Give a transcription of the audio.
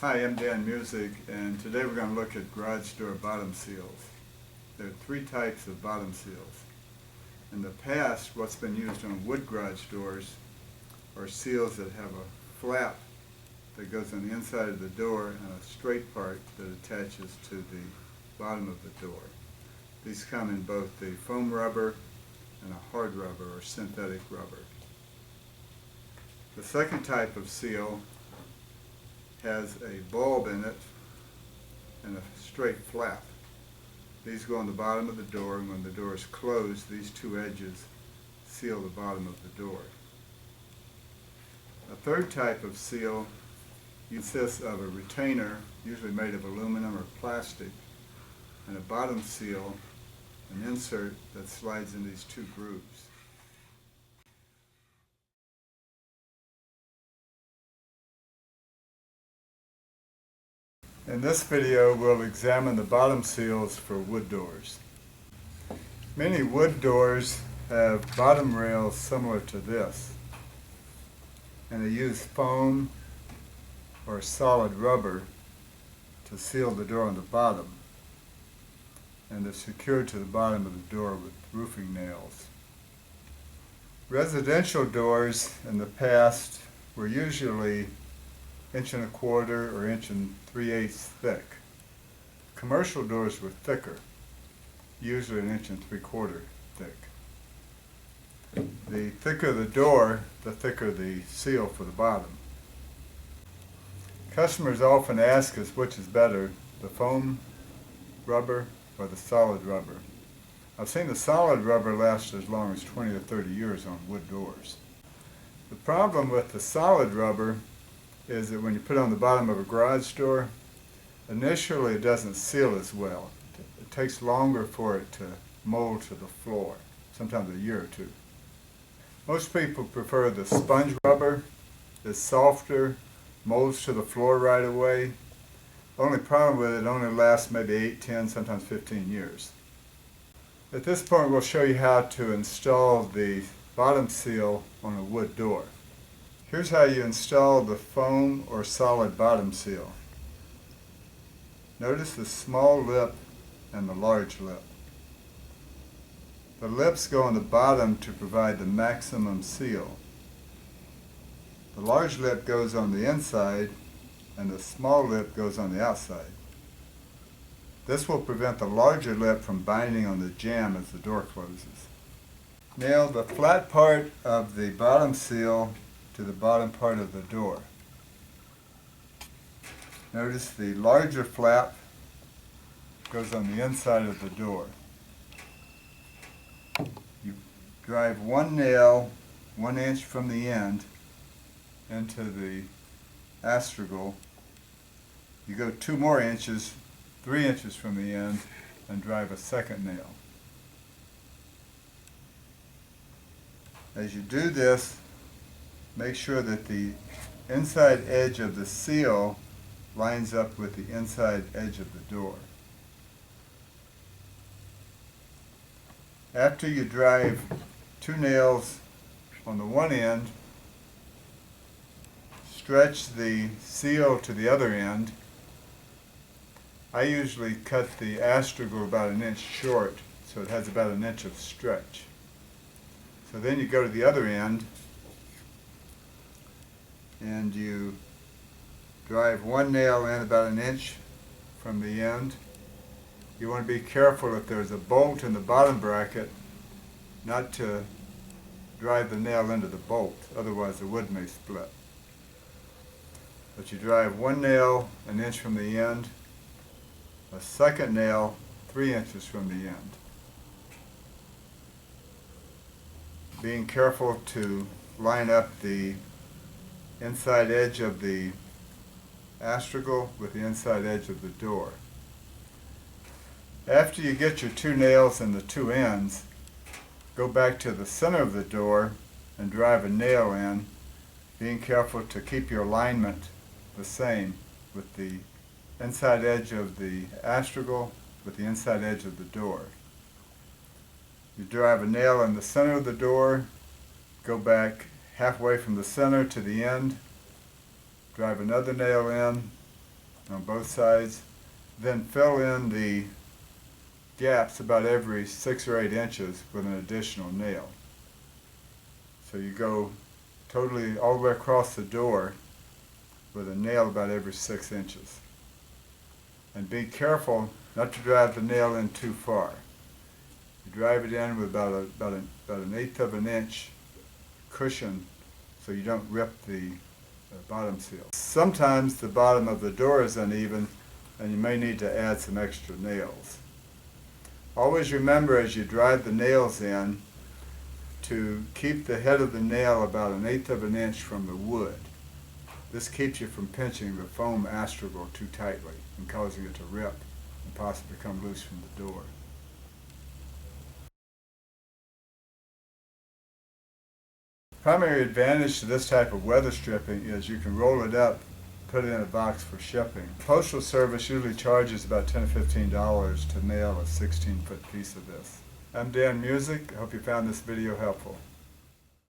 Hi, I'm Dan Music, and today we're going to look at garage door bottom seals. There are three types of bottom seals. In the past, what's been used on wood garage doors are seals that have a flap that goes on the inside of the door and a straight part that attaches to the bottom of the door. These come in both the foam rubber and a hard rubber or synthetic rubber. The second type of seal has a bulb in it and a straight flap. These go on the bottom of the door, and when the door is closed, these two edges seal the bottom of the door. A third type of seal consists of a retainer, usually made of aluminum or plastic, and a bottom seal, an insert that slides in these two grooves. In this video, we'll examine the bottom seals for wood doors. Many wood doors have bottom rails similar to this, and they use foam or solid rubber to seal the door on the bottom, and they're secured to the bottom of the door with roofing nails. Residential doors in the past were usually 1¼ inch or 1 3/8 thick. Commercial doors were thicker, usually 1 3/4 inch thick. The thicker the door, the thicker the seal for the bottom. Customers often ask us which is better, the foam rubber or the solid rubber. I've seen the solid rubber last as long as 20 or 30 years on wood doors. The problem with the solid rubber is that when you put it on the bottom of a garage door, initially it doesn't seal as well. It takes longer for it to mold to the floor, sometimes a year or two. Most people prefer the sponge rubber. It's softer, molds to the floor right away. The only problem with it only lasts maybe 8, 10, sometimes 15 years. At this point, we'll show you how to install the bottom seal on a wood door. Here's how you install the foam or solid bottom seal. Notice the small lip and the large lip. The lips go on the bottom to provide the maximum seal. The large lip goes on the inside and the small lip goes on the outside. This will prevent the larger lip from binding on the jamb as the door closes. Nail the flat part of the bottom seal to the bottom part of the door. Notice the larger flap goes on the inside of the door. You drive one nail 1 inch from the end into the astragal. You go 2 more inches, 3 inches from the end, and drive a second nail. As you do this, make sure that the inside edge of the seal lines up with the inside edge of the door. After you drive 2 nails on the one end, stretch the seal to the other end. I usually cut the astragal about 1 inch short, so it has about 1 inch of stretch. So then you go to the other end and you drive one nail in about 1 inch from the end. You want to be careful if there's a bolt in the bottom bracket not to drive the nail into the bolt, otherwise the wood may split. But you drive one nail 1 inch from the end, a second nail 3 inches from the end. Being careful to line up the inside edge of the astragal with the inside edge of the door. After you get your 2 nails in the 2 ends, go back to the center of the door and drive a nail in, being careful to keep your alignment the same with the inside edge of the astragal with the inside edge of the door. You drive a nail in the center of the door, go back halfway from the center to the end, drive another nail in, on both sides. Then fill in the gaps about every 6 or 8 inches with an additional nail. So you go totally all the way across the door with a nail about every 6 inches. And be careful not to drive the nail in too far. You drive it in with about an eighth of an inch cushion so you don't rip the bottom seal. Sometimes the bottom of the door is uneven and you may need to add some extra nails. Always remember as you drive the nails in to keep the head of the nail about an eighth of an inch from the wood. This keeps you from pinching the foam astragal too tightly and causing it to rip and possibly come loose from the door. Primary advantage to this type of weather stripping is you can roll it up, put it in a box for shipping. Postal service usually charges about $10 or $15 to mail a 16-foot piece of this. I'm Dan Music. I hope you found this video helpful.